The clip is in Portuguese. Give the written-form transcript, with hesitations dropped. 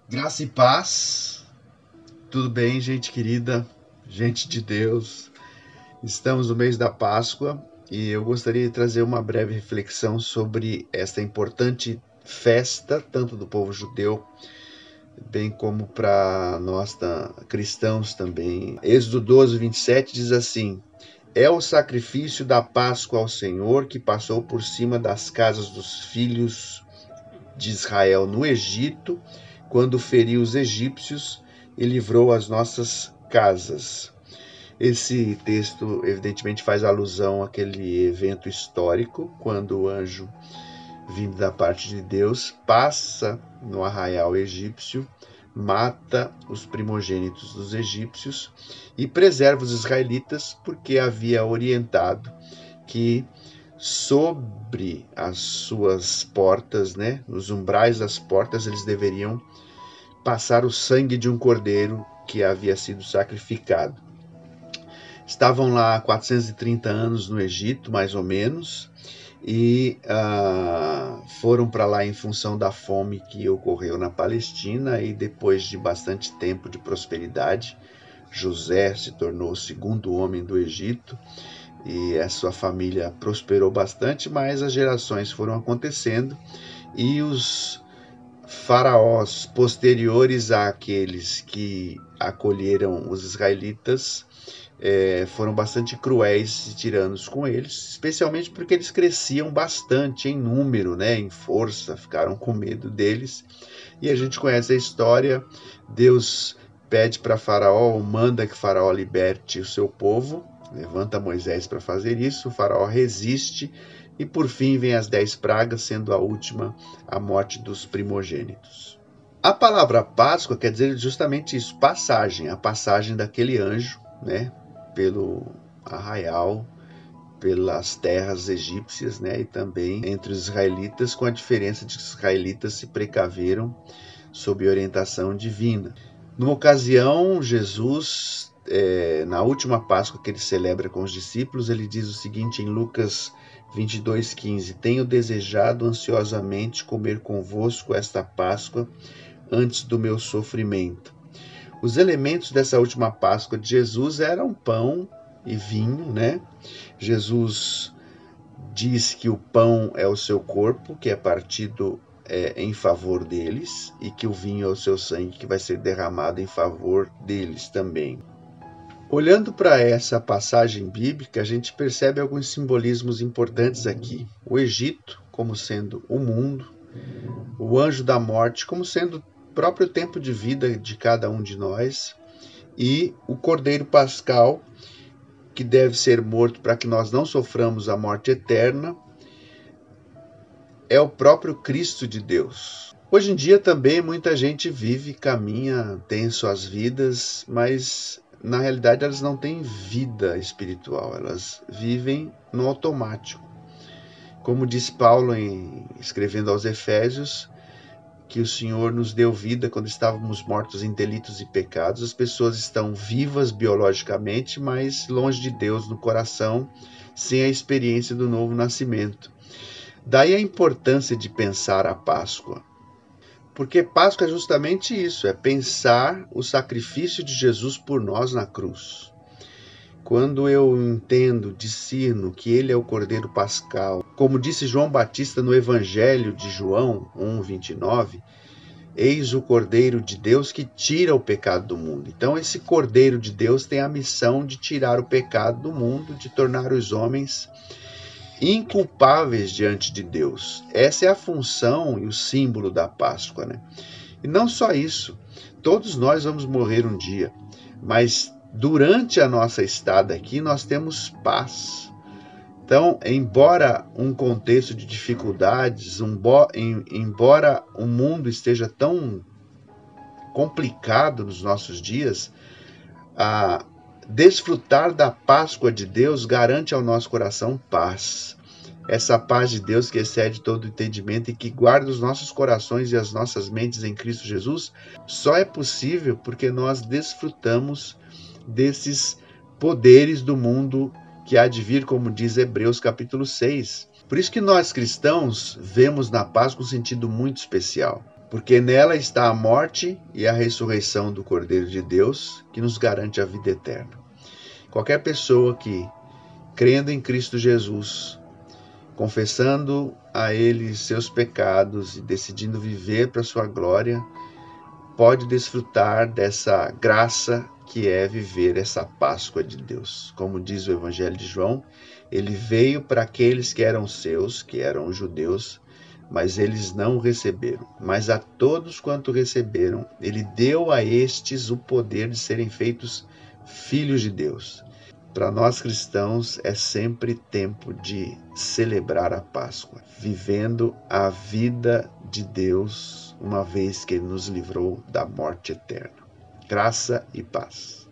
Graça e paz, tudo bem, gente querida, gente de Deus? Estamos no mês da Páscoa e eu gostaria de trazer uma breve reflexão sobre esta importante festa, tanto do povo judeu, bem como para nós cristãos também. Êxodo 12, 27 diz assim: É o sacrifício da Páscoa ao Senhor que passou por cima das casas dos filhos de Israel no Egito, quando feriu os egípcios e livrou as nossas casas. Esse texto evidentemente faz alusão àquele evento histórico, quando o anjo, vindo da parte de Deus, passa no arraial egípcio, mata os primogênitos dos egípcios e preserva os israelitas, porque havia orientado que sobre as suas portas, nos umbrais das portas, eles deveriam passar o sangue de um cordeiro que havia sido sacrificado. Estavam lá há 430 anos no Egito, mais ou menos, e foram para lá em função da fome que ocorreu na Palestina, e depois de bastante tempo de prosperidade, José se tornou o segundo homem do Egito, e a sua família prosperou bastante, mas as gerações foram acontecendo e os faraós posteriores àqueles que acolheram os israelitas foram bastante cruéis e tiranos com eles, especialmente porque eles cresciam bastante em número, em força, ficaram com medo deles. E a gente conhece a história. Deus pede para Faraó, manda que Faraó liberte o seu povo, levanta Moisés para fazer isso, o Faraó resiste e por fim vem as 10 pragas, sendo a última a morte dos primogênitos. A palavra Páscoa quer dizer justamente isso, passagem, a passagem daquele anjo, pelo arraial, pelas terras egípcias, e também entre os israelitas, com a diferença de que os israelitas se precaveram sob orientação divina. Numa ocasião, Jesus, na última Páscoa que ele celebra com os discípulos, ele diz o seguinte em Lucas 22:15: Tenho desejado ansiosamente comer convosco esta Páscoa antes do meu sofrimento. Os elementos dessa última Páscoa de Jesus eram pão e vinho, Jesus diz que o pão é o seu corpo, que é partido em favor deles, e que o vinho é o seu sangue, que vai ser derramado em favor deles também. Olhando para essa passagem bíblica, a gente percebe alguns simbolismos importantes aqui. O Egito como sendo o mundo, o anjo da morte como sendo o próprio tempo de vida de cada um de nós, e o Cordeiro Pascal, que deve ser morto para que nós não soframos a morte eterna, é o próprio Cristo de Deus. Hoje em dia também muita gente vive, caminha, tem suas vidas, mas na realidade elas não têm vida espiritual, elas vivem no automático. Como diz Paulo escrevendo aos Efésios, que o Senhor nos deu vida quando estávamos mortos em delitos e pecados. As pessoas estão vivas biologicamente, mas longe de Deus no coração, sem a experiência do novo nascimento. Daí a importância de pensar a Páscoa. Porque Páscoa é justamente isso, é pensar o sacrifício de Jesus por nós na cruz. Quando eu entendo, discerno que ele é o Cordeiro Pascal, como disse João Batista no Evangelho de João 1:29, eis o Cordeiro de Deus que tira o pecado do mundo. Então esse Cordeiro de Deus tem a missão de tirar o pecado do mundo, de tornar os homens inculpáveis diante de Deus. Essa é a função e o símbolo da Páscoa, E não só isso, todos nós vamos morrer um dia, mas durante a nossa estada aqui nós temos paz. Então, embora um contexto de dificuldades, embora o mundo esteja tão complicado nos nossos dias, desfrutar da Páscoa de Deus garante ao nosso coração paz. Essa paz de Deus que excede todo entendimento e que guarda os nossos corações e as nossas mentes em Cristo Jesus, só é possível porque nós desfrutamos desses poderes do mundo que há de vir, como diz Hebreus capítulo 6. Por isso que nós cristãos vemos na Páscoa um sentido muito especial. porque nela está a morte e a ressurreição do Cordeiro de Deus, que nos garante a vida eterna. Qualquer pessoa que, crendo em Cristo Jesus, confessando a Ele seus pecados e decidindo viver para sua glória, pode desfrutar dessa graça que é viver essa Páscoa de Deus. Como diz o Evangelho de João, ele veio para aqueles que eram seus, que eram judeus, mas eles não o receberam. Mas a todos quanto receberam, ele deu a estes o poder de serem feitos filhos de Deus. Para nós cristãos é sempre tempo de celebrar a Páscoa, vivendo a vida de Deus, uma vez que Ele nos livrou da morte eterna. Graça e paz.